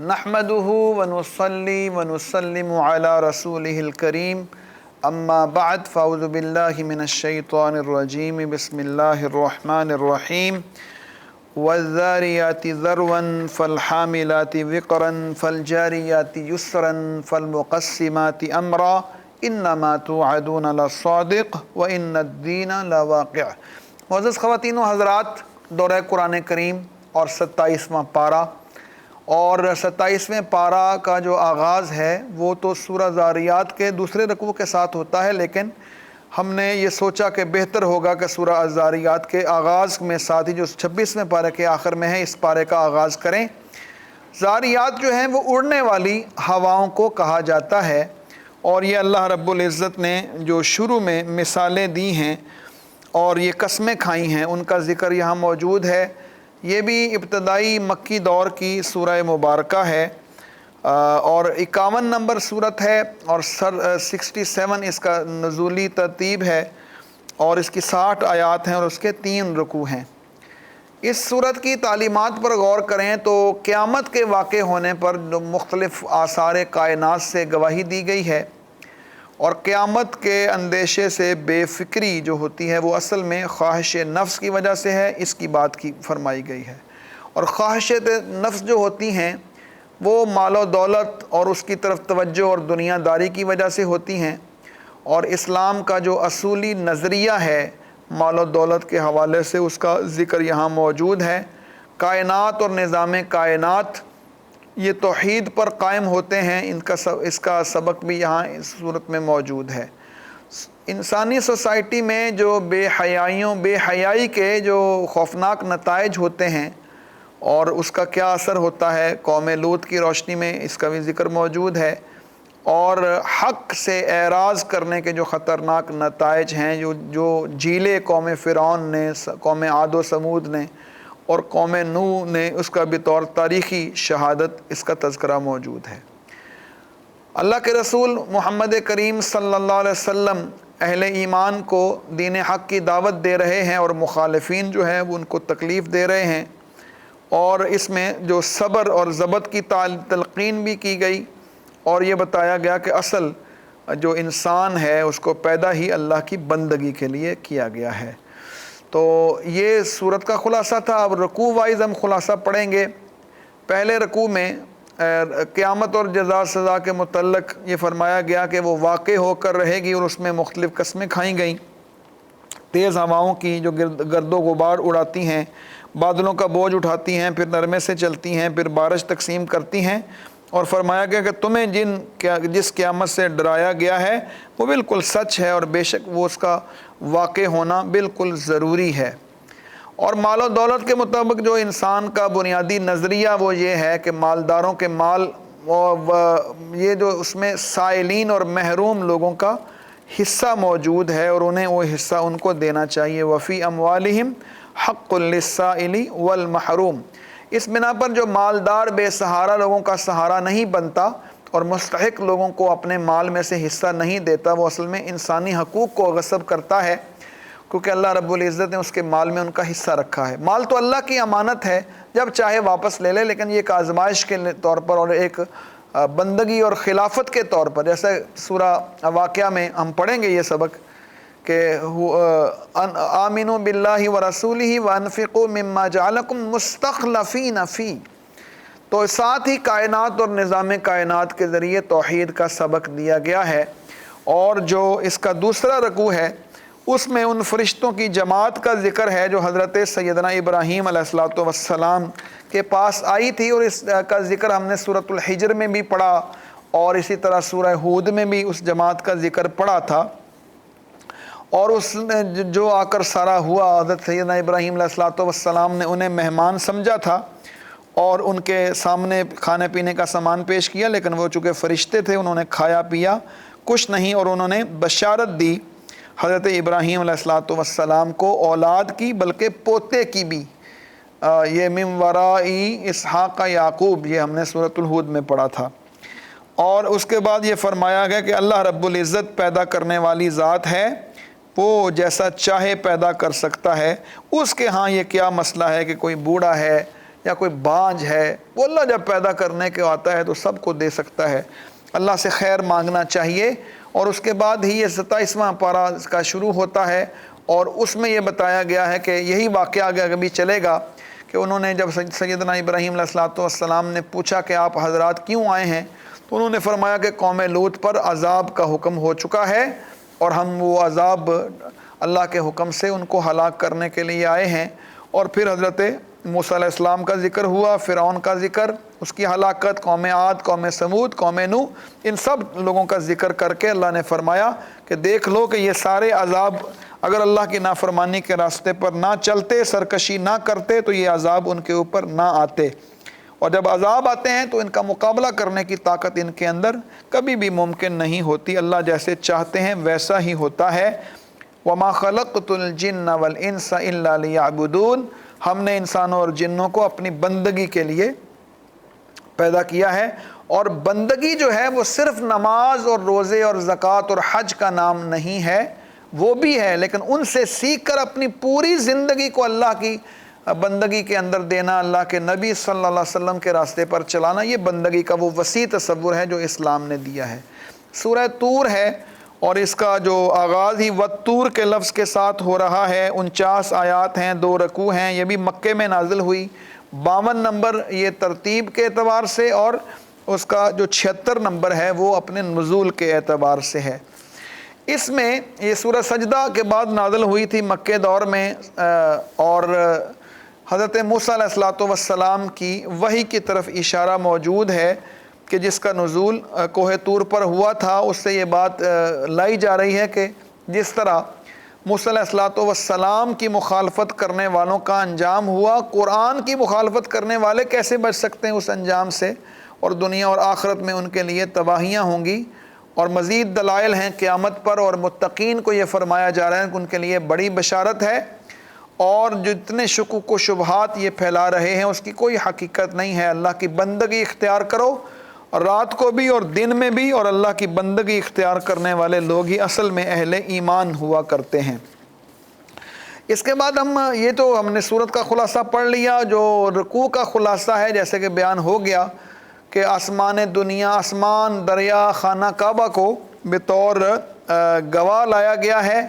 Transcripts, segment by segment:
نحمده ونصلي ونسلم على رسوله الكريم اما بعد فاعوذ بالله من الشيطان الرجيم بسم الله الرحمن الرحيم والذاريات ذروا فالحاملات وقرا فالجاريات يسرا فالمقسمات امرا انما توعدون لصادق وان الدين لواقع۔ معزز خواتین و حضرات، دورہ قرآن کریم اور 27واں پارہ اور 27ویں پارہ کا جو آغاز ہے وہ تو سورہ ذاریات کے دوسرے رکوع کے ساتھ ہوتا ہے، لیکن ہم نے یہ سوچا کہ بہتر ہوگا کہ سورہ ذاریات کے آغاز میں ساتھ ہی جو 26ویں پارے کے آخر میں ہے اس پارے کا آغاز کریں۔ ذاریات جو ہیں وہ اڑنے والی ہواؤں کو کہا جاتا ہے، اور یہ اللہ رب العزت نے جو شروع میں مثالیں دی ہیں اور یہ قسمیں کھائی ہیں ان کا ذکر یہاں موجود ہے۔ یہ بھی ابتدائی مکی دور کی سورہ مبارکہ ہے اور 51 نمبر سورت ہے اور 67 اس کا نزولی ترتیب ہے اور اس کی 60 آیات ہیں اور اس کے 3 رکوع ہیں۔ اس سورت کی تعلیمات پر غور کریں تو قیامت کے واقع ہونے پر مختلف آثار کائنات سے گواہی دی گئی ہے، اور قیامت کے اندیشے سے بے فکری جو ہوتی ہے وہ اصل میں خواہش نفس کی وجہ سے ہے، اس کی بات کی فرمائی گئی ہے۔ اور خواہش نفس جو ہوتی ہیں وہ مال و دولت اور اس کی طرف توجہ اور دنیا داری کی وجہ سے ہوتی ہیں، اور اسلام کا جو اصولی نظریہ ہے مال و دولت کے حوالے سے اس کا ذکر یہاں موجود ہے۔ کائنات اور نظام کائنات یہ توحید پر قائم ہوتے ہیں، اس کا سبق بھی یہاں اس صورت میں موجود ہے۔ انسانی سوسائٹی میں جو بے حیائی کے جو خوفناک نتائج ہوتے ہیں اور اس کا کیا اثر ہوتا ہے قوم لوط کی روشنی میں اس کا بھی ذکر موجود ہے، اور حق سے اعراض کرنے کے جو خطرناک نتائج ہیں جو جھیلے قوم فرعون نے، قوم عاد و ثمود نے اور قوم نوح نے، اس کا بطور تاریخی شہادت اس کا تذکرہ موجود ہے۔ اللہ کے رسول محمد کریم صلی اللہ علیہ وسلم اہل ایمان کو دین حق کی دعوت دے رہے ہیں اور مخالفین جو ہیں وہ ان کو تکلیف دے رہے ہیں، اور اس میں جو صبر اور ضبط کی تلقین بھی کی گئی، اور یہ بتایا گیا کہ اصل جو انسان ہے اس کو پیدا ہی اللہ کی بندگی کے لیے کیا گیا ہے۔ تو یہ سورت کا خلاصہ تھا۔ اب رکوع وائز ہم خلاصہ پڑھیں گے۔ پہلے رکوع میں قیامت اور جزا سزا کے متعلق یہ فرمایا گیا کہ وہ واقع ہو کر رہے گی، اور اس میں مختلف قسمیں کھائیں گئیں۔ تیز ہواؤں کی جو گرد و غبار اڑاتی ہیں، بادلوں کا بوجھ اٹھاتی ہیں، پھر نرمے سے چلتی ہیں، پھر بارش تقسیم کرتی ہیں، اور فرمایا گیا کہ تمہیں جس قیامت سے ڈرایا گیا ہے وہ بالکل سچ ہے، اور بے شک وہ اس کا واقع ہونا بالکل ضروری ہے۔ اور مال و دولت کے مطابق جو انسان کا بنیادی نظریہ وہ یہ ہے کہ مالداروں کے مال یہ جو اس میں سائلین اور محروم لوگوں کا حصہ موجود ہے، اور انہیں وہ حصہ ان کو دینا چاہیے۔ وفی اموالہم حق للسائل والمحروم۔ اس بنا پر جو مالدار بے سہارا لوگوں کا سہارا نہیں بنتا اور مستحق لوگوں کو اپنے مال میں سے حصہ نہیں دیتا، وہ اصل میں انسانی حقوق کو غصب کرتا ہے، کیونکہ اللہ رب العزت نے اس کے مال میں ان کا حصہ رکھا ہے۔ مال تو اللہ کی امانت ہے، جب چاہے واپس لے لے، لیکن یہ ایک آزمائش کے طور پر اور ایک بندگی اور خلافت کے طور پر، جیسے سورہ واقعہ میں ہم پڑھیں گے یہ سبق کہ آمنوا باللہ ورسولہ وانفقوا مما جعلکم مستخلفین فی۔ تو ساتھ ہی کائنات اور نظام کائنات کے ذریعے توحید کا سبق دیا گیا ہے، اور جو اس کا دوسرا رکوع ہے اس میں ان فرشتوں کی جماعت کا ذکر ہے جو حضرت سیدنا ابراہیم علیہ السلام کے پاس آئی تھی، اور اس کا ذکر ہم نے سورۃ الحجر میں بھی پڑھا، اور اسی طرح سورہ ہود میں بھی اس جماعت کا ذکر پڑھا تھا۔ اور اس نے جو آ کر سارا ہوا، حضرت سیدنا ابراہیم علیہ السلام نے انہیں مہمان سمجھا تھا اور ان کے سامنے کھانے پینے کا سامان پیش کیا، لیکن وہ چونکہ فرشتے تھے انہوں نے کھایا پیا کچھ نہیں، اور انہوں نے بشارت دی حضرت ابراہیم علیہ السلام کو اولاد کی، بلکہ پوتے کی بھی۔ یہ من ورائی اسحاق یعقوب، یہ ہم نے سورۃ الہود میں پڑھا تھا۔ اور اس کے بعد یہ فرمایا گیا کہ اللہ رب العزت پیدا کرنے والی ذات ہے، وہ جیسا چاہے پیدا کر سکتا ہے۔ اس کے ہاں یہ کیا مسئلہ ہے کہ کوئی بوڑھا ہے یا کوئی بانجھ ہے، وہ اللہ جب پیدا کرنے کے آتا ہے تو سب کو دے سکتا ہے۔ اللہ سے خیر مانگنا چاہیے، اور اس کے بعد ہی یہ 27واں پارہ کا شروع ہوتا ہے، اور اس میں یہ بتایا گیا ہے کہ یہی واقعہ آگے کبھی چلے گا کہ انہوں نے جب سیدنا ابراہیم علیہ السلام نے پوچھا کہ آپ حضرات کیوں آئے ہیں، تو انہوں نے فرمایا کہ قوم لوط پر عذاب کا حکم ہو چکا ہے، اور ہم وہ عذاب اللہ کے حکم سے ان کو ہلاک کرنے کے لیے آئے ہیں۔ اور پھر حضرت موسیٰ علیہ السلام کا ذکر ہوا، فرعون کا ذکر، اس کی ہلاکت، قوم عاد، قوم سمود، قوم نوح، ان سب لوگوں کا ذکر کر کے اللہ نے فرمایا کہ دیکھ لو کہ یہ سارے عذاب اگر اللہ کی نافرمانی کے راستے پر نہ چلتے، سرکشی نہ کرتے، تو یہ عذاب ان کے اوپر نہ آتے، اور جب عذاب آتے ہیں تو ان کا مقابلہ کرنے کی طاقت ان کے اندر کبھی بھی ممکن نہیں ہوتی۔ اللہ جیسے چاہتے ہیں ویسا ہی ہوتا ہے۔ وَمَا خَلَقْتُ الْجِنَّ وَالْإِنسَ إِلَّا لِيَعْبُدُونَ، ہم نے انسانوں اور جنوں کو اپنی بندگی کے لیے پیدا کیا ہے، اور بندگی جو ہے وہ صرف نماز اور روزے اور زکوٰۃ اور حج کا نام نہیں ہے، وہ بھی ہے، لیکن ان سے سیکھ کر اپنی پوری زندگی کو اللہ کی بندگی کے اندر دینا، اللہ کے نبی صلی اللہ علیہ وسلم کے راستے پر چلانا، یہ بندگی کا وہ وسیع تصور ہے جو اسلام نے دیا ہے۔ سورہ طور ہے، اور اس کا جو آغاز ہی وَالطُّور کے لفظ کے ساتھ ہو رہا ہے۔ 49 آیات ہیں، 2 رکوع ہیں، یہ بھی مکے میں نازل ہوئی۔ 52 نمبر یہ ترتیب کے اعتبار سے، اور اس کا جو 76 نمبر ہے وہ اپنے نزول کے اعتبار سے ہے۔ اس میں یہ سورہ سجدہ کے بعد نازل ہوئی تھی مکے دور میں، اور حضرت موسیٰ علیہ السلام کی وحی کی طرف اشارہ موجود ہے کہ جس کا نزول کوہ طور پر ہوا تھا۔ اس سے یہ بات لائی جا رہی ہے کہ جس طرح موسیٰ علیہ السلام کی مخالفت کرنے والوں کا انجام ہوا، قرآن کی مخالفت کرنے والے کیسے بچ سکتے ہیں اس انجام سے، اور دنیا اور آخرت میں ان کے لیے تباہیاں ہوں گی، اور مزید دلائل ہیں قیامت پر، اور متقین کو یہ فرمایا جا رہا ہے کہ ان کے لیے بڑی بشارت ہے، اور جتنے شکوک و شبہات یہ پھیلا رہے ہیں اس کی کوئی حقیقت نہیں ہے۔ اللہ کی بندگی اختیار کرو، رات کو بھی اور دن میں بھی، اور اللہ کی بندگی اختیار کرنے والے لوگ ہی اصل میں اہل ایمان ہوا کرتے ہیں۔ اس کے بعد ہم نے سورت کا خلاصہ پڑھ لیا، جو رکوع کا خلاصہ ہے جیسے کہ بیان ہو گیا کہ آسمان دنیا، آسمان، دریا، خانہ کعبہ کو بطور گواہ لایا گیا ہے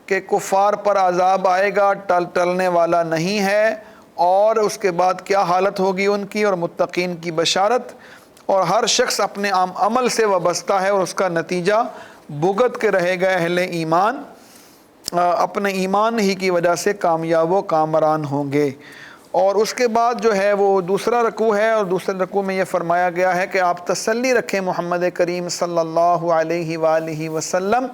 کہ کفار پر عذاب آئے گا، ٹلنے والا نہیں ہے، اور اس کے بعد کیا حالت ہوگی ان کی، اور متقین کی بشارت، اور ہر شخص اپنے عمل سے وابستہ ہے، اور اس کا نتیجہ بھگت کے رہے گا۔ اہل ایمان اپنے ایمان ہی کی وجہ سے کامیاب و کامران ہوں گے۔ اور اس کے بعد جو ہے وہ دوسرا رکوع ہے، اور دوسرے رکوع میں یہ فرمایا گیا ہے کہ آپ تسلی رکھیں محمد کریم صلی اللہ علیہ وآلہ وسلم،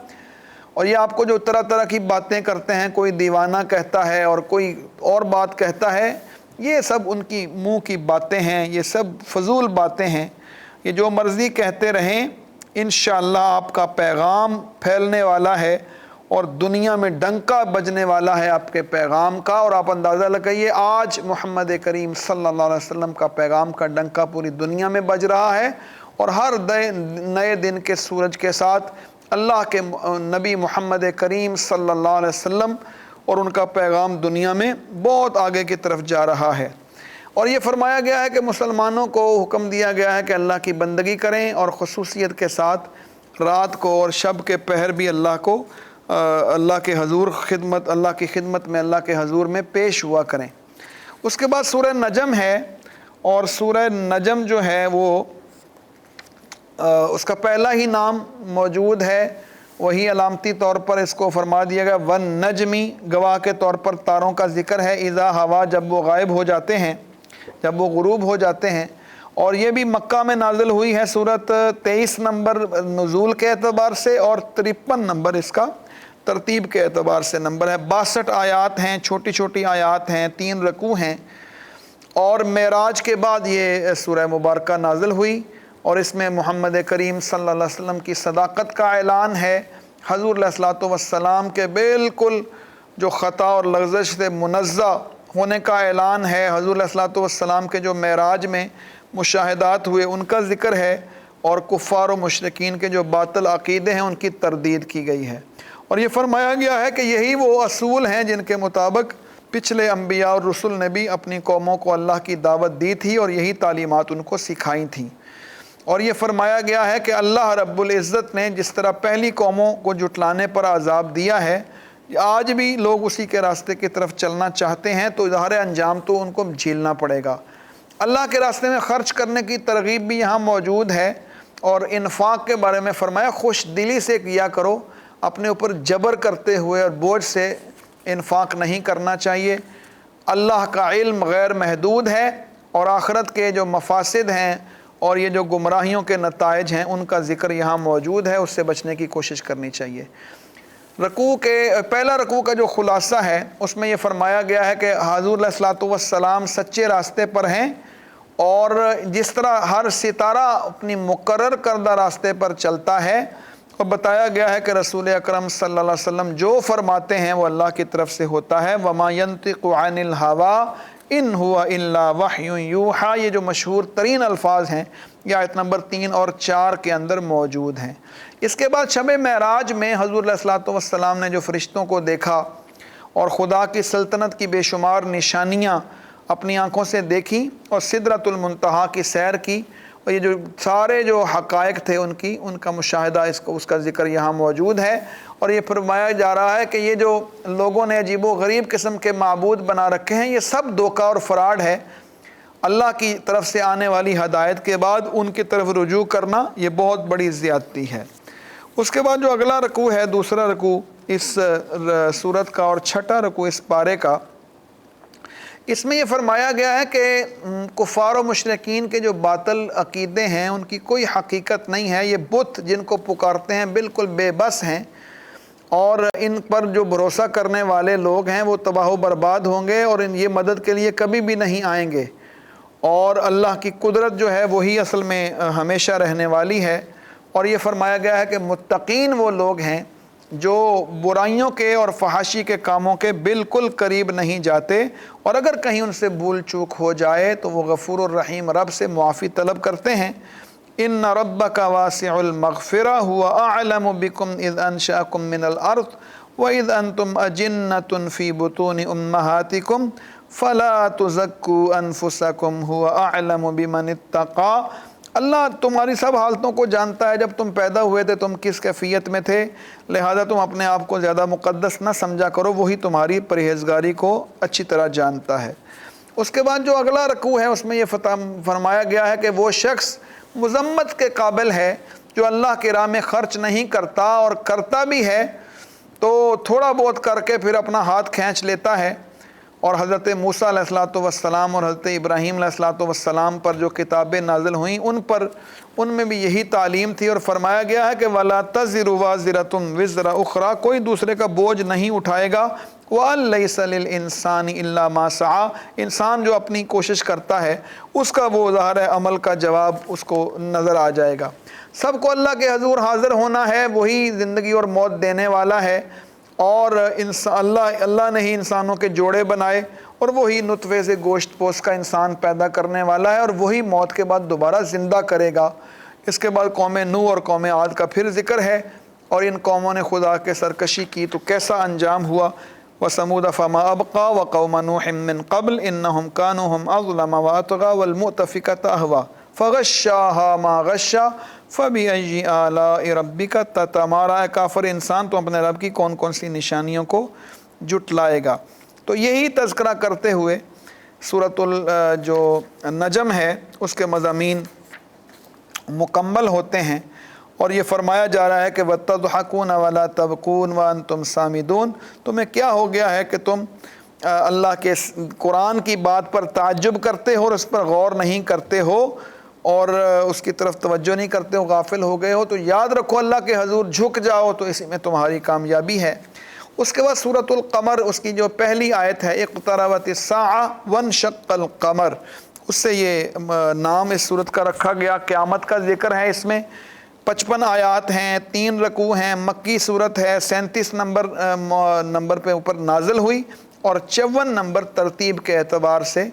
اور یہ آپ کو جو طرح طرح کی باتیں کرتے ہیں، کوئی دیوانہ کہتا ہے اور کوئی اور بات کہتا ہے، یہ سب ان کی منہ کی باتیں ہیں، یہ سب فضول باتیں ہیں، یہ جو مرضی کہتے رہیں، انشاءاللہ آپ کا پیغام پھیلنے والا ہے، اور دنیا میں ڈنکا بجنے والا ہے آپ کے پیغام کا۔ اور آپ اندازہ لگائیے آج محمد کریم صلی اللہ علیہ وسلم کا پیغام کا ڈنکا پوری دنیا میں بج رہا ہے، اور ہر نئے دن کے سورج کے ساتھ اللہ کے نبی محمد کریم صلی اللہ علیہ وسلم اور ان کا پیغام دنیا میں بہت آگے کی طرف جا رہا ہے۔ اور یہ فرمایا گیا ہے کہ مسلمانوں کو حکم دیا گیا ہے کہ اللہ کی بندگی کریں، اور خصوصیت کے ساتھ رات کو اور شب کے پہر بھی اللہ کے حضور خدمت، اللہ کی خدمت میں، اللہ کے حضور میں پیش ہوا کریں۔ اس کے بعد سورہ نجم ہے، اور سورہ نجم جو ہے وہ اس کا پہلا ہی نام موجود ہے، وہی علامتی طور پر اس کو فرما دیا گیا والنجمی، گواہ کے طور پر تاروں کا ذکر ہے، اذا ہوا، جب وہ غائب ہو جاتے ہیں، جب وہ غروب ہو جاتے ہیں۔ اور یہ بھی مکہ میں نازل ہوئی ہے، سورت 23 نمبر نزول کے اعتبار سے، اور 53 نمبر اس کا ترتیب کے اعتبار سے نمبر ہے۔ 62 آیات ہیں، چھوٹی چھوٹی آیات ہیں، 3 رکوع ہیں، اور معراج کے بعد یہ سورہ مبارکہ نازل ہوئی، اور اس میں محمد کریم صلی اللہ علیہ وسلم کی صداقت کا اعلان ہے، حضور علیہ السلام کے بالکل جو خطا اور لغزش سے منزہ ہونے کا اعلان ہے، حضور علیہ السلام کے جو معراج میں مشاہدات ہوئے ان کا ذکر ہے، اور کفار و مشرکین کے جو باطل عقیدے ہیں ان کی تردید کی گئی ہے۔ اور یہ فرمایا گیا ہے کہ یہی وہ اصول ہیں جن کے مطابق پچھلے انبیاء اور رسل نے بھی اپنی قوموں کو اللہ کی دعوت دی تھی اور یہی تعلیمات ان کو سکھائی تھیں۔ اور یہ فرمایا گیا ہے کہ اللہ رب العزت نے جس طرح پہلی قوموں کو جھٹلانے پر عذاب دیا ہے، آج بھی لوگ اسی کے راستے کی طرف چلنا چاہتے ہیں تو ظاہر انجام تو ان کو جھیلنا پڑے گا۔ اللہ کے راستے میں خرچ کرنے کی ترغیب بھی یہاں موجود ہے، اور انفاق کے بارے میں فرمایا خوش دلی سے کیا کرو، اپنے اوپر جبر کرتے ہوئے اور بوجھ سے انفاق نہیں کرنا چاہیے۔ اللہ کا علم غیر محدود ہے، اور آخرت کے جو مفاسد ہیں اور یہ جو گمراہیوں کے نتائج ہیں ان کا ذکر یہاں موجود ہے، اس سے بچنے کی کوشش کرنی چاہیے۔ پہلا رکوع کا جو خلاصہ ہے اس میں یہ فرمایا گیا ہے کہ حضور علیہ الصلوۃ والسلام سچے راستے پر ہیں، اور جس طرح ہر ستارہ اپنی مقرر کردہ راستے پر چلتا ہے، اور بتایا گیا ہے کہ رسول اکرم صلی اللہ علیہ وسلم جو فرماتے ہیں وہ اللہ کی طرف سے ہوتا ہے۔ وَمَا يَنطِقُ عَنِ الْهَوَىٰ إِنْ هُوَ إِلَّا وَحْيٌ يُوحَىٰ، یہ جو مشہور ترین الفاظ ہیں یہ آیت نمبر 3 اور 4 کے اندر موجود ہیں۔ اس کے بعد شب معراج میں حضور علیہ الصلوۃ والسلام نے جو فرشتوں کو دیکھا اور خدا کی سلطنت کی بے شمار نشانیاں اپنی آنکھوں سے دیکھی اور سدرۃ المنتہا کی سیر کی، اور یہ جو سارے جو حقائق تھے ان کا مشاہدہ اس کا ذکر یہاں موجود ہے۔ اور یہ فرمایا جا رہا ہے کہ یہ جو لوگوں نے عجیب و غریب قسم کے معبود بنا رکھے ہیں یہ سب دھوکہ اور فراڈ ہے۔ اللہ کی طرف سے آنے والی ہدایت کے بعد ان کی طرف رجوع کرنا یہ بہت بڑی زیادتی ہے۔ اس کے بعد جو اگلا رکوع ہے، دوسرا رکوع اس سورت کا اور چھٹا رکوع اس پارے کا، اس میں یہ فرمایا گیا ہے کہ کفار و مشرکین کے جو باطل عقیدے ہیں ان کی کوئی حقیقت نہیں ہے۔ یہ بت جن کو پکارتے ہیں بالکل بے بس ہیں، اور ان پر جو بھروسہ کرنے والے لوگ ہیں وہ تباہ و برباد ہوں گے، اور یہ مدد کے لیے کبھی بھی نہیں آئیں گے، اور اللہ کی قدرت جو ہے وہی اصل میں ہمیشہ رہنے والی ہے۔ اور یہ فرمایا گیا ہے کہ متقین وہ لوگ ہیں جو برائیوں کے اور فحاشی کے کاموں کے بالکل قریب نہیں جاتے، اور اگر کہیں ان سے بھول چوک ہو جائے تو وہ غفور الرحیم رب سے معافی طلب کرتے ہیں۔ ان ربک واسع المغفرہ هو اعلم بکم اذ انشأکم من الارض واذ انتم اجنۃ فی بطون امہاتکم فلا تزکوا انفسکم هو اعلم بمن اتقى۔ اللہ تمہاری سب حالتوں کو جانتا ہے، جب تم پیدا ہوئے تھے تم کس کیفیت میں تھے، لہذا تم اپنے آپ کو زیادہ مقدس نہ سمجھا کرو، وہی تمہاری پرہیزگاری کو اچھی طرح جانتا ہے۔ اس کے بعد جو اگلا رکوع ہے اس میں یہ فرمایا گیا ہے کہ وہ شخص مذمت کے قابل ہے جو اللہ کی راہ میں خرچ نہیں کرتا، اور کرتا بھی ہے تو تھوڑا بہت کر کے پھر اپنا ہاتھ کھینچ لیتا ہے۔ اور حضرت موسیٰ علیہ الصلوۃ والسلام اور حضرت ابراہیم علیہ الصلوۃ والسلام پر جو کتابیں نازل ہوئیں ان میں بھی یہی تعلیم تھی، اور فرمایا گیا ہے کہ وَلَا تَزِرُ وَازِرَةٌ وِزْرَ أُخْرَىٰ، کوئی دوسرے کا بوجھ نہیں اٹھائے گا۔ وَأَن لَيْسَ لِلْإِنسَانِ إِلَّا مَا سَعَىٰ، انسان جو اپنی کوشش کرتا ہے اس کا وہ ظاہر عمل کا جواب اس کو نظر آ جائے گا۔ سب کو اللہ کے حضور حاضر ہونا ہے، وہی زندگی اور موت دینے والا ہے، اور اللہ نے ہی انسانوں کے جوڑے بنائے، اور وہی نطفے سے گوشت پوش کا انسان پیدا کرنے والا ہے، اور وہی موت کے بعد دوبارہ زندہ کرے گا۔ اس کے بعد قوم نوح اور قوم عاد کا پھر ذکر ہے، اور ان قوموں نے خدا کے سرکشی کی تو کیسا انجام ہوا۔ وَثَمُودَ فَمَا أَبْقَىٰ وَقَوْمَ نُوحٍ مِّن قَبْلُ إِنَّهُمْ كَانُوا هُمْ أَظْلَمَ وَأَطْغَىٰ وَالْمُؤْتَفِكَةَ أَهْوَىٰ فَغَشَّاهَا مَا غَشَّىٰ فَبِأَيِّ آلَاءِ رَبِّكَ تَتَمَارَىٰ، کافر انسان تو اپنے رب کی کون کون سی نشانیوں کو جھٹلائے گا۔ تو یہی تذکرہ کرتے ہوئے سورۃ جو نجم ہے اس کے مضامین مکمل ہوتے ہیں، اور یہ فرمایا جا رہا ہے کہ وَتَضْحَكُونَ وَلَا تَبْكُونَ وَأَنْتُمْ سَامِدُونَ، تمہیں کیا ہو گیا ہے کہ تم اللہ کے قرآن کی بات پر تعجب کرتے ہو اور اس پر غور نہیں کرتے ہو اور اس کی طرف توجہ نہیں کرتے ہو، غافل ہو گئے ہو، تو یاد رکھو اللہ کے حضور جھک جاؤ تو اسی میں تمہاری کامیابی ہے۔ اس کے بعد سورۃ القمر، اس کی جو پہلی آیت ہے اقتربت الساعہ وانشق القمر، اس سے یہ نام اس سورت کا رکھا گیا۔ قیامت کا ذکر ہے اس میں، 55 آیات ہیں، 3 رکوع ہیں، مکی صورت ہے، 37 نمبر پہ اوپر نازل ہوئی، اور 54 نمبر ترتیب کے اعتبار سے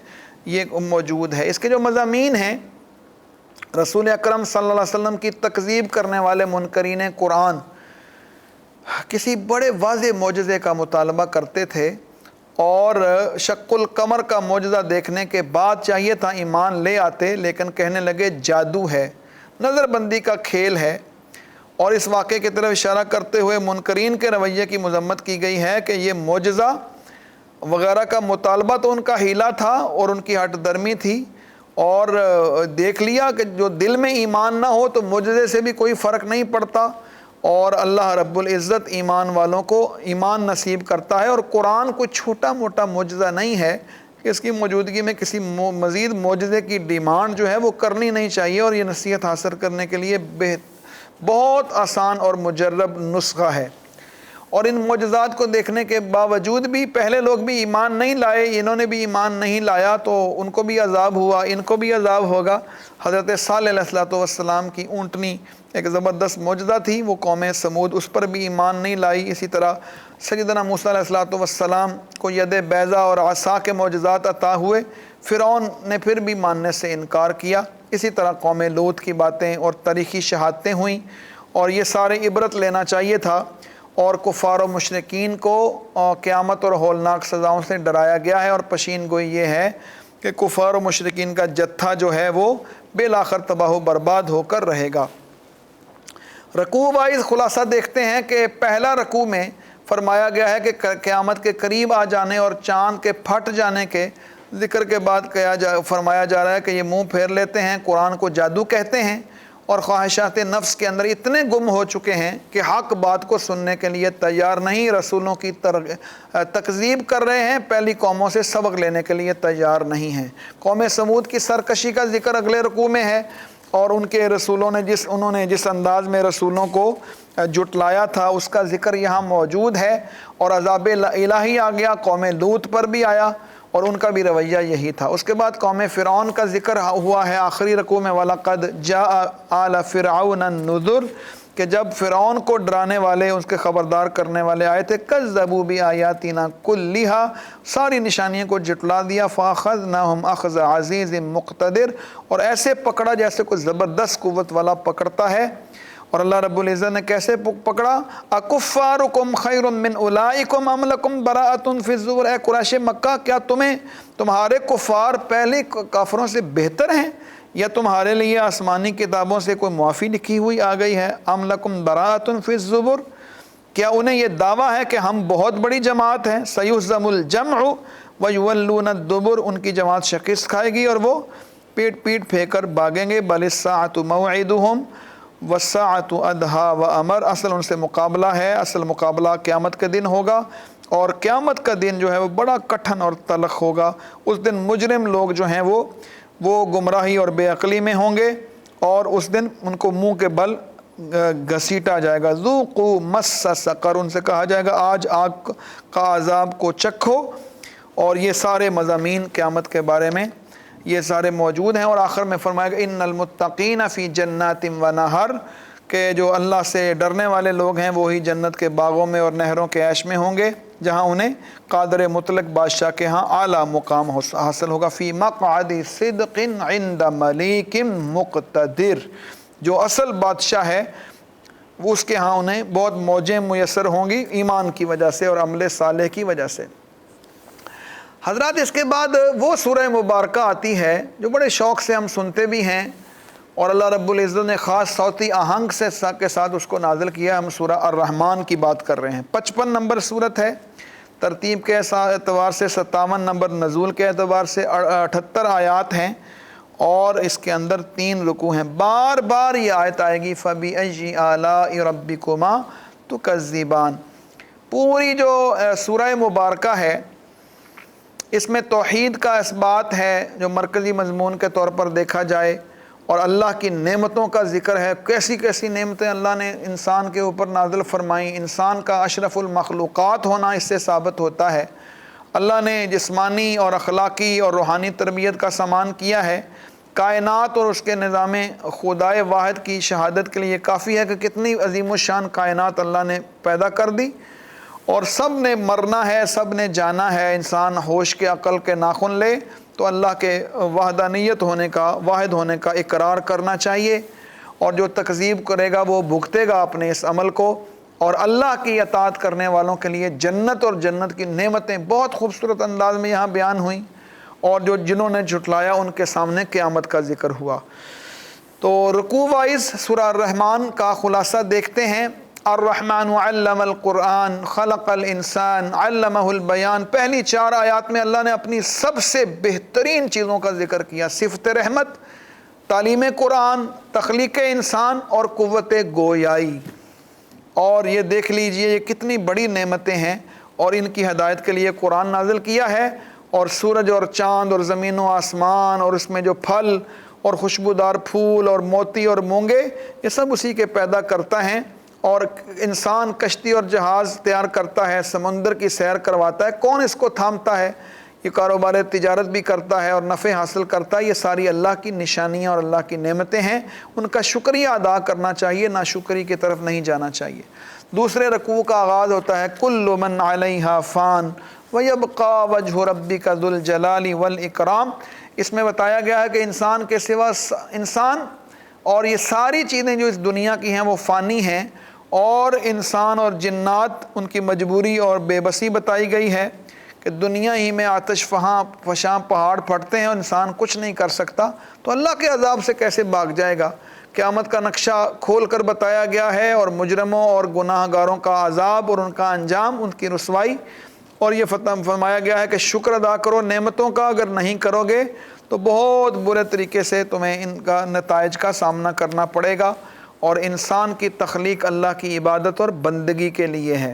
یہ موجود ہے۔ اس کے جو مضامین ہیں، رسول اکرم صلی اللہ علیہ وسلم کی تکذیب کرنے والے منکرین قرآن کسی بڑے واضح معجزے کا مطالبہ کرتے تھے، اور شق القمر کا معجزہ دیکھنے کے بعد چاہیے تھا ایمان لے آتے، لیکن کہنے لگے جادو ہے، نظر بندی کا کھیل ہے۔ اور اس واقعے کی طرف اشارہ کرتے ہوئے منکرین کے رویے کی مذمت کی گئی ہے کہ یہ معجزہ وغیرہ کا مطالبہ تو ان کا حیلہ تھا اور ان کی ہٹ درمی تھی، اور دیکھ لیا کہ جو دل میں ایمان نہ ہو تو معجزے سے بھی کوئی فرق نہیں پڑتا، اور اللہ رب العزت ایمان والوں کو ایمان نصیب کرتا ہے۔ اور قرآن کوئی چھوٹا موٹا معجزہ نہیں ہے کہ اس کی موجودگی میں کسی مزید معجزے کی ڈیمانڈ جو ہے وہ کرنی نہیں چاہیے، اور یہ نصیحت حاصل کرنے کے لیے بہت آسان اور مجرب نسخہ ہے۔ اور ان معجزات کو دیکھنے کے باوجود بھی پہلے لوگ بھی ایمان نہیں لائے، انہوں نے بھی ایمان نہیں لایا تو ان کو بھی عذاب ہوا، ان کو بھی عذاب ہوگا۔ حضرت صالح علیہ السلام کی اونٹنی ایک زبردست معجزہ تھی، وہ قوم سمود اس پر بھی ایمان نہیں لائی۔ اسی طرح سیدنا موسیٰ علیہ السلام کو ید بیضا اور عصا کے معجزات عطا ہوئے، فرعون نے پھر بھی ماننے سے انکار کیا۔ اسی طرح قوم لوط کی باتیں اور تاریخی شہادتیں ہوئیں، اور یہ سارے عبرت لینا چاہیے تھا۔ اور کفار و مشرکین کو قیامت اور ہولناک سزاؤں سے ڈرایا گیا ہے، اور پشین گوئی یہ ہے کہ کفار و مشرکین کا جتھا جو ہے وہ بالآخر تباہ و برباد ہو کر رہے گا۔ رکوع وائز خلاصہ دیکھتے ہیں کہ پہلا رکوع میں فرمایا گیا ہے کہ قیامت کے قریب آ جانے اور چاند کے پھٹ جانے کے ذکر کے بعد فرمایا جا رہا ہے کہ یہ منہ پھیر لیتے ہیں، قرآن کو جادو کہتے ہیں، اور خواہشات نفس کے اندر اتنے گم ہو چکے ہیں کہ حق بات کو سننے کے لیے تیار نہیں، رسولوں کی تکذیب کر رہے ہیں، پہلی قوموں سے سبق لینے کے لیے تیار نہیں ہیں۔ قوم سمود کی سرکشی کا ذکر اگلے رکوع میں ہے، اور ان کے رسولوں نے انہوں نے جس انداز میں رسولوں کو جٹلایا تھا اس کا ذکر یہاں موجود ہے، اور عذاب الہی آ گیا، قوم لوط پر بھی آیا، اور ان کا بھی رویہ یہی تھا۔ اس کے بعد قوم فرعون کا ذکر ہوا ہے آخری رکوع میں، وَلَقَدْ جَاءَ آلَ فِرْعَوْنَ النُّذُرُ، کہ جب فرعون کو ڈرانے والے، اس کے خبردار کرنے والے آئے تھے، کذبوا بآیاتنا کلھا، ساری نشانیوں کو جٹلا دیا، فاخذناہم اخذ عزیز مقتدر، اور ایسے پکڑا جیسے کوئی زبردست قوت والا پکڑتا ہے۔ اور اللہ رب العزت نے کیسے پکڑا؟ اکفارکم خیر من اولئکم ام لکم براءۃ فی الزبر، اے قریش مکہ، کیا تمہارے کفار پہلے کافروں سے بہتر ہیں، یا تمہارے لیے آسمانی کتابوں سے کوئی معافی لکھی ہوئی آ گئی ہے؟ ام لکم براءۃ فی الزبر، کیا انہیں یہ دعویٰ ہے کہ ہم بہت بڑی جماعت ہیں؟ سیہزم الجمع ویولون الدبر، ان کی جماعت شکست کھائے گی اور وہ پیٹ پھینک کر بھاگیں گے۔ بل الساعۃ موعدہم والساعۃ ادھیٰ وامر، اصل ان سے مقابلہ ہے، اصل مقابلہ قیامت کے دن ہوگا، اور قیامت کا دن جو ہے وہ بڑا کٹھن اور تلخ ہوگا۔ اس دن مجرم لوگ جو ہیں وہ گمراہی اور بے عقلی میں ہوں گے، اور اس دن ان کو منہ کے بل گھسیٹا جائے گا۔ ذوقوا مس سقر، ان سے کہا جائے گا آج آگ کا عذاب کو چکھو۔ اور یہ سارے مضامین قیامت کے بارے میں یہ سارے موجود ہیں، اور آخر میں فرمایا گا ان المتقین فی جنات و نہر، کہ جو اللہ سے ڈرنے والے لوگ ہیں وہی جنت کے باغوں میں اور نہروں کے عیش میں ہوں گے، جہاں انہیں قادر مطلق بادشاہ کے ہاں اعلیٰ مقام حاصل ہوگا۔ فی مقعد صدق عند ملیک مقتدر، جو اصل بادشاہ ہے وہ اس کے ہاں انہیں بہت موجیں میسر ہوں گی ایمان کی وجہ سے اور عمل صالح کی وجہ سے۔ حضرات اس کے بعد وہ سورہ مبارکہ آتی ہے جو بڑے شوق سے ہم سنتے بھی ہیں، اور اللہ رب العزت نے خاص صوتی آہنگ کے ساتھ اس کو نازل کیا۔ ہم سورہ الرحمن کی بات کر رہے ہیں، 55 نمبر سورت ہے، ترتیب کے اعتبار سے 57 نمبر، نزول کے اعتبار سے 78 آیات ہیں، اور اس کے اندر 3 رکوع ہیں۔ بار بار یہ آیت آئے گی فَبِأَيِّ آلَاءِ رَبِّكُمَا تُكَذِّبَانِ۔ پوری جو سورہ مبارکہ ہے اس میں توحید کا اثبات ہے جو مرکزی مضمون کے طور پر دیکھا جائے، اور اللہ کی نعمتوں کا ذکر ہے، کیسی کیسی نعمتیں اللہ نے انسان کے اوپر نازل فرمائیں۔ انسان کا اشرف المخلوقات ہونا اس سے ثابت ہوتا ہے۔ اللہ نے جسمانی اور اخلاقی اور روحانی تربیت کا سامان کیا ہے۔ کائنات اور اس کے نظام خدائے واحد کی شہادت کے لیے کافی ہے کہ کتنی عظیم الشان کائنات اللہ نے پیدا کر دی، اور سب نے مرنا ہے، سب نے جانا ہے۔ انسان ہوش کے عقل کے ناخن لے تو اللہ کے وحدانیت ہونے کا، واحد ہونے کا اقرار کرنا چاہیے، اور جو تکذیب کرے گا وہ بھگتے گا اپنے اس عمل کو۔ اور اللہ کی اطاعت کرنے والوں کے لیے جنت اور جنت کی نعمتیں بہت خوبصورت انداز میں یہاں بیان ہوئیں، اور جنہوں نے جھٹلایا ان کے سامنے قیامت کا ذکر ہوا۔ تو رکوع وائز سورہ الرحمن کا خلاصہ دیکھتے ہیں۔ الرحمن علم القرآن خلق الانسان علمہ البیان، پہلی 4 آیات میں اللہ نے اپنی سب سے بہترین چیزوں کا ذکر کیا، صفت رحمت، تعلیم قرآن، تخلیق انسان اور قوت گویائی۔ اور یہ دیکھ لیجئے یہ کتنی بڑی نعمتیں ہیں، اور ان کی ہدایت کے لیے قرآن نازل کیا ہے، اور سورج اور چاند اور زمین و آسمان اور اس میں جو پھل اور خوشبودار پھول اور موتی اور مونگے، یہ سب اسی کے پیدا کرتا ہے۔ اور انسان کشتی اور جہاز تیار کرتا ہے، سمندر کی سیر کرواتا ہے، کون اس کو تھامتا ہے؟ یہ کاروبار تجارت بھی کرتا ہے اور نفع حاصل کرتا ہے۔ یہ ساری اللہ کی نشانیاں اور اللہ کی نعمتیں ہیں، ان کا شکریہ ادا کرنا چاہیے، ناشکری کی طرف نہیں جانا چاہیے۔ دوسرے رکوع کا آغاز ہوتا ہے کل من علیہا فان وَيَبْقَى وَجْهُ رَبِّكَ ذُو الْجَلَالِ وَالْإِكْرَامِ۔ اس میں بتایا گیا ہے کہ انسان کے سوا انسان اور یہ ساری چیزیں جو اس دنیا کی ہیں وہ فانی ہیں، اور انسان اور جنات ان کی مجبوری اور بے بسی بتائی گئی ہے کہ دنیا ہی میں آتش فشاں پہاڑ پھٹتے ہیں اور انسان کچھ نہیں کر سکتا، تو اللہ کے عذاب سے کیسے بھاگ جائے گا؟ قیامت کا نقشہ کھول کر بتایا گیا ہے، اور مجرموں اور گناہ گاروں کا عذاب اور ان کا انجام، ان کی رسوائی، اور یہ فرمایا گیا ہے کہ شکر ادا کرو نعمتوں کا، اگر نہیں کرو گے تو بہت برے طریقے سے تمہیں ان کا نتائج کا سامنا کرنا پڑے گا۔ اور انسان کی تخلیق اللہ کی عبادت اور بندگی کے لیے ہے۔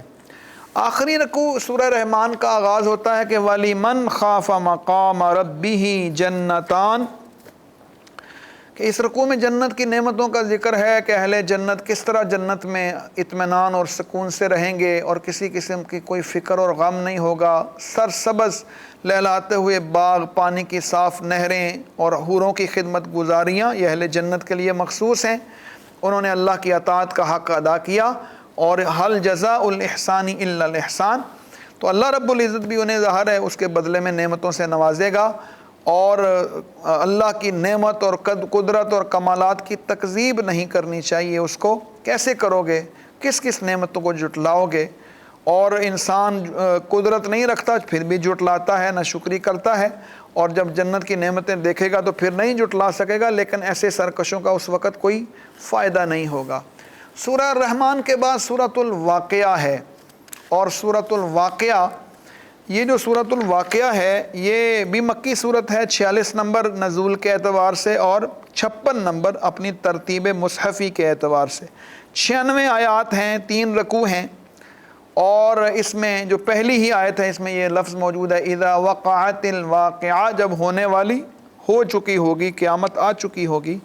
آخری رکوع سورہ رحمان کا آغاز ہوتا ہے کہ وَلِمَنْ خَافَ مَقَامَ رَبِّهِ جَنَّتَانِ، کہ اس رکوع میں جنت کی نعمتوں کا ذکر ہے کہ اہل جنت کس طرح جنت میں اطمینان اور سکون سے رہیں گے، اور کسی قسم کی کوئی فکر اور غم نہیں ہوگا، سرسبز لہلاتے ہوئے باغ، پانی کی صاف نہریں اور حوروں کی خدمت گزاریاں، یہ اہل جنت کے لیے مخصوص ہیں۔ انہوں نے اللہ کی اطاعت کا حق ادا کیا، اور حل جزاء الاحسان الا الاحسان، تو اللہ رب العزت بھی انہیں ظاہر ہے اس کے بدلے میں نعمتوں سے نوازے گا۔ اور اللہ کی نعمت اور قدرت اور کمالات کی تکذیب نہیں کرنی چاہیے اس کو۔ کیسے کرو گے؟ کس کس نعمتوں کو جھٹلاؤ گے؟ اور انسان قدرت نہیں رکھتا پھر بھی جھٹلاتا ہے، ناشکری کرتا ہے، اور جب جنت کی نعمتیں دیکھے گا تو پھر نہیں جھٹلا سکے گا، لیکن ایسے سرکشوں کا اس وقت کوئی فائدہ نہیں ہوگا۔ سورہ الرحمن کے بعد سورۃ الواقعہ ہے، اور سورۃ الواقعہ، یہ جو سورۃ الواقعہ ہے یہ بھی مکی صورت ہے، 46 نمبر نزول کے اعتبار سے اور 56 نمبر اپنی ترتیب مصحفی کے اعتبار سے۔ 96 آیات ہیں، 3 رکوع ہیں، اور اس میں جو پہلی ہی آیت ہے اس میں یہ لفظ موجود ہے اذا وقعت الواقعہ، جب ہونے والی ہو چکی ہوگی، قیامت آ چکی ہوگی۔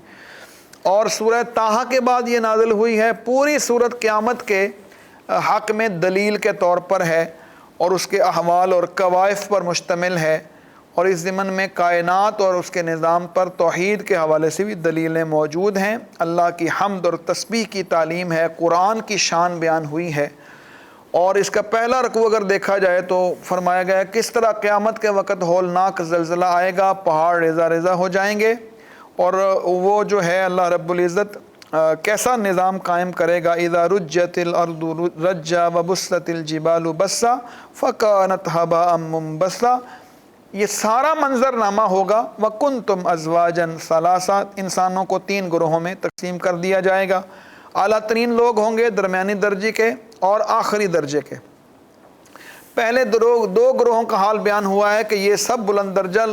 اور سورہ طٰہٰ کے بعد یہ نازل ہوئی ہے۔ پوری سورت قیامت کے حق میں دلیل کے طور پر ہے، اور اس کے احوال اور کوائف پر مشتمل ہے، اور اس ضمن میں کائنات اور اس کے نظام پر توحید کے حوالے سے بھی دلیلیں موجود ہیں۔ اللہ کی حمد اور تسبیح کی تعلیم ہے، قرآن کی شان بیان ہوئی ہے۔ اور اس کا پہلا رکوع اگر دیکھا جائے تو فرمایا گیا ہے کس طرح قیامت کے وقت ہولناک زلزلہ آئے گا، پہاڑ ریزہ ریزہ ہو جائیں گے، اور وہ جو ہے اللہ رب العزت کیسا نظام قائم کرے گا۔ اذا رجت الارض رجا وبست الجبال بسا فکانت هباء منبثا، یہ سارا منظرنامہ ہوگا۔ وکنتم ازواجا ثلاثا، انسانوں کو 3 گروہوں میں تقسیم کر دیا جائے گا۔ اعلیٰ ترین لوگ ہوں گے، درمیانی درجے کے اور آخری درجے کے۔ پہلے 2 گروہوں کا حال بیان ہوا ہے کہ یہ سب بلند درجہ،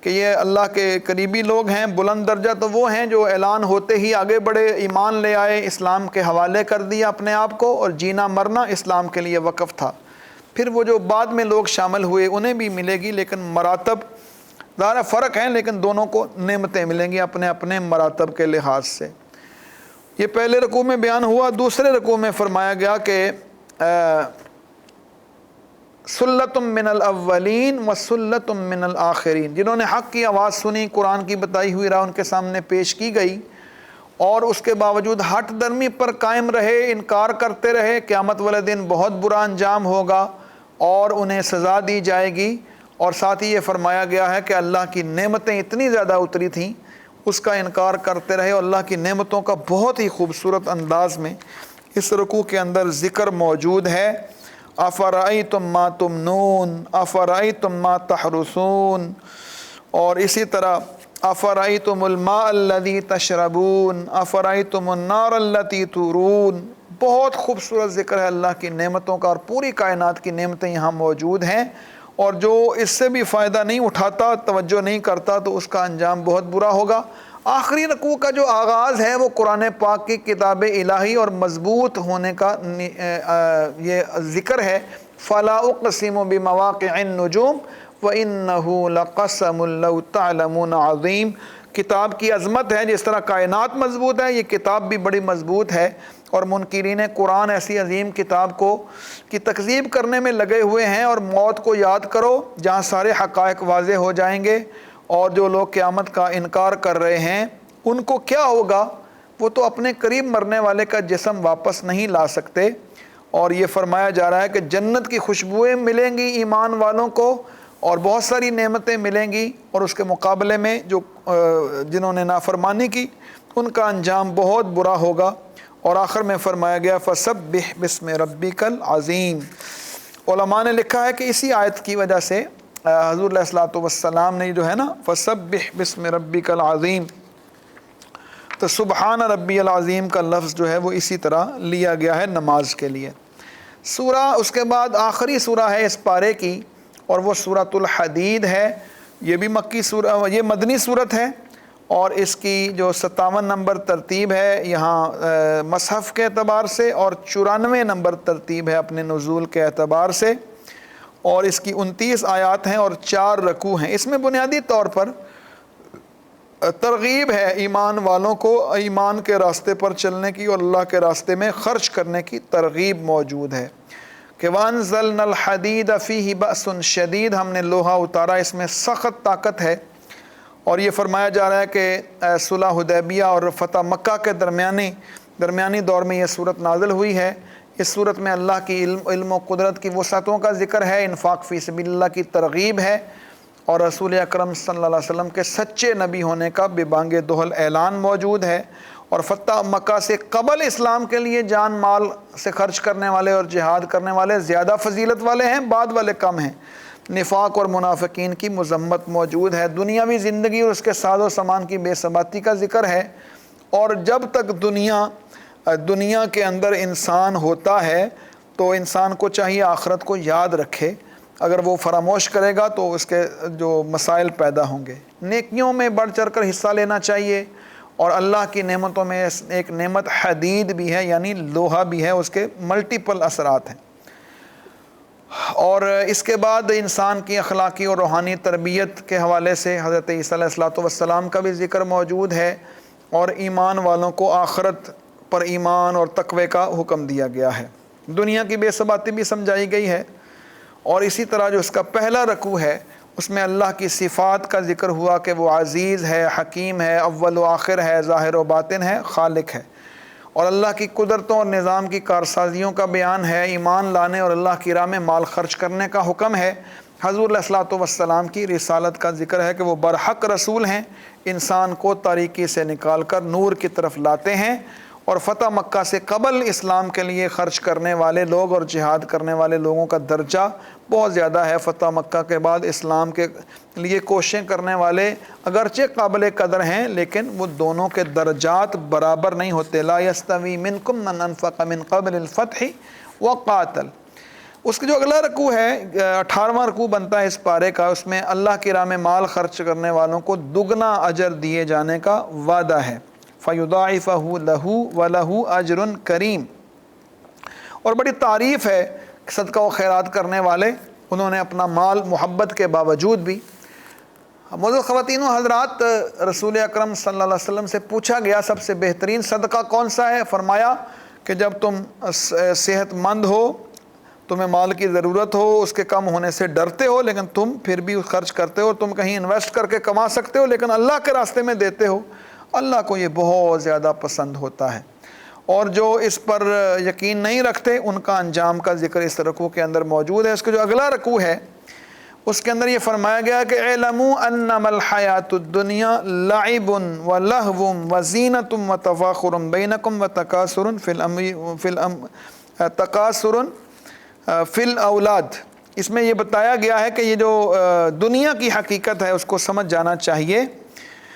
کہ یہ اللہ کے قریبی لوگ ہیں۔ بلند درجہ تو وہ ہیں جو اعلان ہوتے ہی آگے بڑھے، ایمان لے آئے، اسلام کے حوالے کر دیا اپنے آپ کو، اور جینا مرنا اسلام کے لیے وقف تھا۔ پھر وہ جو بعد میں لوگ شامل ہوئے انہیں بھی ملے گی، لیکن مراتب ظاہر فرق ہیں، لیکن دونوں کو نعمتیں ملیں گی اپنے اپنے مراتب کے لحاظ سے۔ یہ پہلے رکوع میں بیان ہوا۔ دوسرے رکوع میں فرمایا گیا کہ سلتم من الاولین و سلتم من الآخرین، جنہوں نے حق کی آواز سنی، قرآن کی بتائی ہوئی راہ ان کے سامنے پیش کی گئی، اور اس کے باوجود ہٹ درمی پر قائم رہے، انکار کرتے رہے، قیامت والے دن بہت برا انجام ہوگا اور انہیں سزا دی جائے گی۔ اور ساتھ ہی یہ فرمایا گیا ہے کہ اللہ کی نعمتیں اتنی زیادہ اتری تھیں، اس کا انکار کرتے رہے، اور اللہ کی نعمتوں کا بہت ہی خوبصورت انداز میں اس رکوع کے اندر ذکر موجود ہے۔ افرأیتم ما تمنون، افرأیتم ما تحرثون، اور اسی طرح افرأیتم الماء الذی تشربون، افرأیتم النار التی تورون۔ بہت خوبصورت ذکر ہے اللہ کی نعمتوں کا، اور پوری کائنات کی نعمتیں یہاں موجود ہیں، اور جو اس سے بھی فائدہ نہیں اٹھاتا، توجہ نہیں کرتا، تو اس کا انجام بہت برا ہوگا۔ آخری رکوع کا جو آغاز ہے وہ قرآن پاک کی کتاب الہی اور مضبوط ہونے کا یہ ذکر ہے۔ فَلَا أُقْسِمُ بِمَوَاقِعِ النُّجُومِ وَإِنَّهُ لَقَسَمٌ لَوْ تَعْلَمُونَ عَظِيمٌ۔ کتاب کی عظمت ہے، جس طرح کائنات مضبوط ہے، یہ کتاب بھی بڑی مضبوط ہے، اور منکرین قرآن ایسی عظیم کتاب کی تکذیب کرنے میں لگے ہوئے ہیں۔ اور موت کو یاد کرو جہاں سارے حقائق واضح ہو جائیں گے، اور جو لوگ قیامت کا انکار کر رہے ہیں ان کو کیا ہوگا؟ وہ تو اپنے قریب مرنے والے کا جسم واپس نہیں لا سکتے۔ اور یہ فرمایا جا رہا ہے کہ جنت کی خوشبوئیں ملیں گی ایمان والوں کو، اور بہت ساری نعمتیں ملیں گی، اور اس کے مقابلے میں جنہوں نے نافرمانی کی ان کا انجام بہت برا ہوگا۔ اور آخر میں فرمایا گیا فَسَبِّحْ بِاسْمِ رَبِّكَ الْعَظِيمِ۔ علماء نے لکھا ہے کہ اسی آیت کی وجہ سے حضور علیہ الصلوۃ والسلام نے جو ہے نا فَسَبِّحْ بِاسْمِ رَبِّكَ الْعَظِيمِ، تو سبحان ربی العظیم کا لفظ جو ہے وہ اسی طرح لیا گیا ہے نماز کے لیے۔ سورہ اس کے بعد آخری سورہ ہے اس پارے کی، اور وہ سورۃ الحدید ہے۔ یہ بھی مکی سورہ، یہ مدنی سورت ہے، اور اس کی جو 57 نمبر ترتیب ہے یہاں مصحف کے اعتبار سے، اور 94 نمبر ترتیب ہے اپنے نزول کے اعتبار سے، اور اس کی 29 آیات ہیں اور 4 رکوع ہیں۔ اس میں بنیادی طور پر ترغیب ہے ایمان والوں کو ایمان کے راستے پر چلنے کی، اور اللہ کے راستے میں خرچ کرنے کی ترغیب موجود ہے کہ وَأَنزَلْنَا الْحَدِيدَ فِيهِ بَأْسٌ شَدِيدٌ، ہم نے لوہا اتارا، اس میں سخت طاقت ہے۔ اور یہ فرمایا جا رہا ہے کہ صلح حدیبیہ اور فتح مکہ کے درمیانی دور میں یہ صورت نازل ہوئی ہے۔ اس صورت میں اللہ کی علم و قدرت کی وسعتوں کا ذکر ہے، انفاق فی سبیل اللہ کی ترغیب ہے، اور رسول اکرم صلی اللہ علیہ وسلم کے سچے نبی ہونے کا بے بانگ دہل اعلان موجود ہے۔ اور فتح مکہ سے قبل اسلام کے لیے جان مال سے خرچ کرنے والے اور جہاد کرنے والے زیادہ فضیلت والے ہیں، بعد والے کم ہیں۔ نفاق اور منافقین کی مذمت موجود ہے، دنیاوی زندگی اور اس کے ساز و سامان کی بے ثباتی کا ذکر ہے۔ اور جب تک دنیا کے اندر انسان ہوتا ہے تو انسان کو چاہیے آخرت کو یاد رکھے، اگر وہ فراموش کرے گا تو اس کے جو مسائل پیدا ہوں گے۔ نیکیوں میں بڑھ چڑھ کر حصہ لینا چاہیے، اور اللہ کی نعمتوں میں ایک نعمت حدید بھی ہے، یعنی لوہا بھی ہے، اس کے ملٹیپل اثرات ہیں۔ اور اس کے بعد انسان کی اخلاقی اور روحانی تربیت کے حوالے سے حضرت عیسیٰ علیہ الصلوۃ والسلام کا بھی ذکر موجود ہے، اور ایمان والوں کو آخرت پر ایمان اور تقوی کا حکم دیا گیا ہے۔ دنیا کی بے ثباتی بھی سمجھائی گئی ہے، اور اسی طرح جو اس کا پہلا رکوع ہے اس میں اللہ کی صفات کا ذکر ہوا کہ وہ عزیز ہے، حکیم ہے، اول و آخر ہے، ظاہر و باطن ہے، خالق ہے، اور اللہ کی قدرتوں اور نظام کی کارسازیوں کا بیان ہے۔ ایمان لانے اور اللہ کی راہ میں مال خرچ کرنے کا حکم ہے۔ حضور علیہ الصلوۃ والسلام کی رسالت کا ذکر ہے کہ وہ برحق رسول ہیں، انسان کو تاریکی سے نکال کر نور کی طرف لاتے ہیں، اور فتح مکہ سے قبل اسلام کے لیے خرچ کرنے والے لوگ اور جہاد کرنے والے لوگوں کا درجہ بہت زیادہ ہے۔ فتح مکہ کے بعد اسلام کے لیے کوششیں کرنے والے اگرچہ قابل قدر ہیں، لیکن وہ دونوں کے درجات برابر نہیں ہوتے۔ لا یستوی منکم من انفق من قبل الفتح وقاتل۔ اس کے جو اگلا رکوع ہے 18واں رکوع بنتا ہے اس پارے کا، اس میں اللہ کی راہ میں مال خرچ کرنے والوں کو دگنا اجر دیے جانے کا وعدہ ہے۔ فَيُضَاعِفَهُ لَهُ وَلَهُ أَجْرٌ كَرِيمٌ۔ اور بڑی تعریف ہے صدقہ و خیرات کرنے والے، انہوں نے اپنا مال محبت کے باوجود بھی۔ معزز خواتین و حضرات، رسول اکرم صلی اللہ علیہ وسلم سے پوچھا گیا سب سے بہترین صدقہ کون سا ہے؟ فرمایا کہ جب تم صحت مند ہو، تمہیں مال کی ضرورت ہو، اس کے کم ہونے سے ڈرتے ہو، لیکن تم پھر بھی خرچ کرتے ہو، تم کہیں انویسٹ کر کے کما سکتے ہو لیکن اللہ کے راستے میں دیتے ہو، اللہ کو یہ بہت زیادہ پسند ہوتا ہے۔ اور جو اس پر یقین نہیں رکھتے ان کا انجام کا ذکر اس رکوع کے اندر موجود ہے۔ اس کا جو اگلا رکوع ہے اس کے اندر یہ فرمایا گیا کہ اعلموا انما الحیات الدنیا لعب و لہو و زینت و تفاخر بینکم و تکاثر فی الاولاد۔ اس میں یہ بتایا گیا ہے کہ یہ جو دنیا کی حقیقت ہے اس کو سمجھ جانا چاہیے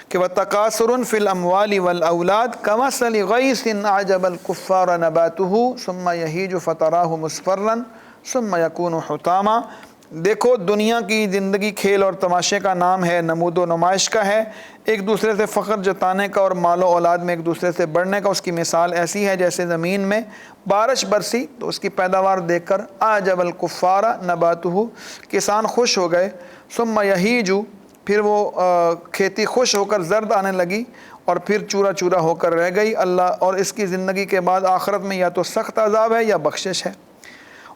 کہ وَتَقَاصُرٌ فِي الْأَمْوَالِ وَالْأَوْلَادِ كَمَثَلِ غَيْثٍ أَعْجَبَ الْكُفَّارَ نَبَاتُهُ ثُمَّ يَهِيجُ فَتَرَاهُ مُصْفَرًّا ثُمَّ يَكُونُ حُطَامًا۔ دیکھو دنیا کی زندگی کھیل اور تماشے کا نام ہے، نمود و نمائش کا ہے، ایک دوسرے سے فخر جتانے کا اور مال و اولاد میں ایک دوسرے سے بڑھنے کا۔ اس کی مثال ایسی ہے جیسے زمین میں بارش برسی تو اس کی پیداوار دیکھ کر اعجب الکفار نباتہ، کسان خوش ہو گئے، ثم یہیج، پھر وہ کھیتی خوش ہو کر زرد آنے لگی اور پھر چورا چورا ہو کر رہ گئی اللہ، اور اس کی زندگی کے بعد آخرت میں یا تو سخت عذاب ہے یا بخشش ہے،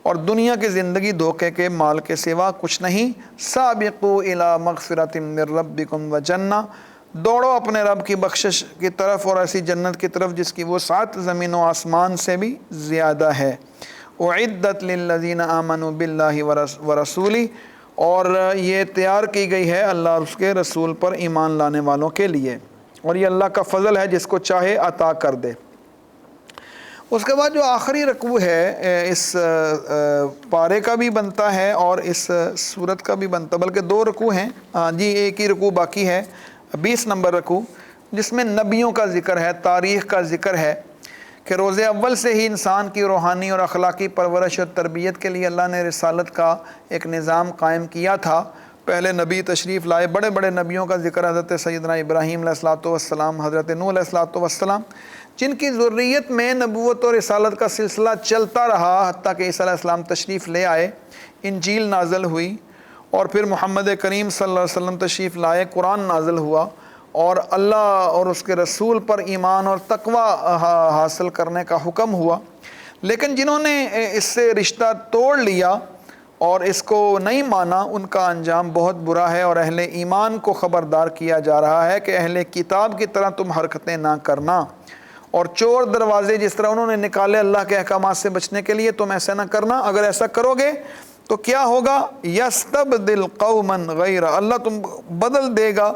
اور دنیا کی زندگی دھوکے کے مال کے سوا کچھ نہیں۔ سابقوا الی مغفرۃ من ربکم وجنہ، دوڑو اپنے رب کی بخشش کی طرف اور ایسی جنت کی طرف جس کی وسعت زمین و آسمان سے بھی زیادہ ہے۔ اعدت للذین آمنوا باللہ ورسولہ، اور یہ تیار کی گئی ہے اللہ اور اس کے رسول پر ایمان لانے والوں کے لیے، اور یہ اللہ کا فضل ہے جس کو چاہے عطا کر دے۔ اس کے بعد جو آخری رکوع ہے اس پارے کا بھی بنتا ہے اور اس سورت کا بھی بنتا، بلکہ دو رکوع ہیں، جی ایک ہی رکوع باقی ہے، 20 نمبر رکوع، جس میں نبیوں کا ذکر ہے، تاریخ کا ذکر ہے کہ روز اول سے ہی انسان کی روحانی اور اخلاقی پرورش اور تربیت کے لیے اللہ نے رسالت کا ایک نظام قائم کیا تھا۔ پہلے نبی تشریف لائے، بڑے بڑے نبیوں کا ذکر حضرت سیدنا ابراہیم علیہ السلام، حضرت نوح علیہ السلام، جن کی ذریت میں نبوت اور رسالت کا سلسلہ چلتا رہا حتیٰ کہ عیسیٰ علیہ السلام تشریف لے آئے، انجیل نازل ہوئی، اور پھر محمد کریم صلی اللہ علیہ وسلم تشریف لائے، قرآن نازل ہوا، اور اللہ اور اس کے رسول پر ایمان اور تقوی حاصل کرنے کا حکم ہوا۔ لیکن جنہوں نے اس سے رشتہ توڑ لیا اور اس کو نہیں مانا، ان کا انجام بہت برا ہے، اور اہل ایمان کو خبردار کیا جا رہا ہے کہ اہل کتاب کی طرح تم حرکتیں نہ کرنا، اور چور دروازے جس طرح انہوں نے نکالے اللہ کے احکامات سے بچنے کے لیے، تم ایسا نہ کرنا۔ اگر ایسا کرو گے تو کیا ہوگا؟ یستبدل قوما غیر، اللہ تم بدل دے گا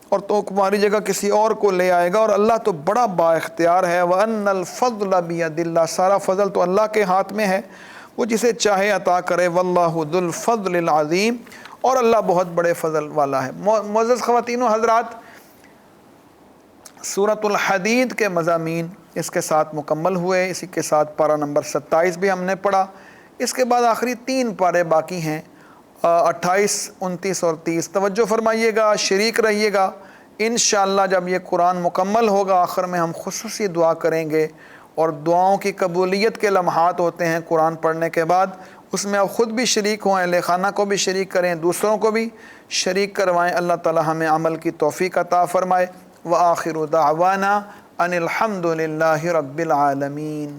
اور تو تمہاری جگہ کسی اور کو لے آئے گا، اور اللہ تو بڑا با اختیار ہے۔ وَأَنَّ الْفَضْلَ بِيَدِ اللَّهِ، سارا فضل تو اللہ کے ہاتھ میں ہے، وہ جسے چاہے عطا کرے۔ وَاللَّهُ ذُو الْفَضْلِ الْعَظِيمِ، اور اللہ بہت بڑے فضل والا ہے۔ معزز خواتین و حضرات، سورۃ الحدید کے مضامین اس کے ساتھ مکمل ہوئے، اسی کے ساتھ پارہ نمبر 27 بھی ہم نے پڑھا۔ اس کے بعد آخری 3 پارے باقی ہیں، 28، 29 اور 30۔ توجہ فرمائیے گا، شریک رہیے گا۔ انشاءاللہ جب یہ قرآن مکمل ہوگا آخر میں ہم خصوصی دعا کریں گے، اور دعاؤں کی قبولیت کے لمحات ہوتے ہیں قرآن پڑھنے کے بعد، اس میں آپ خود بھی شریک ہوں، اہل خانہ کو بھی شریک کریں، دوسروں کو بھی شریک کروائیں۔ اللہ تعالی ہمیں عمل کی توفیق عطا فرمائے۔ وآخر دعوانا ان الحمد للہ رب العالمین۔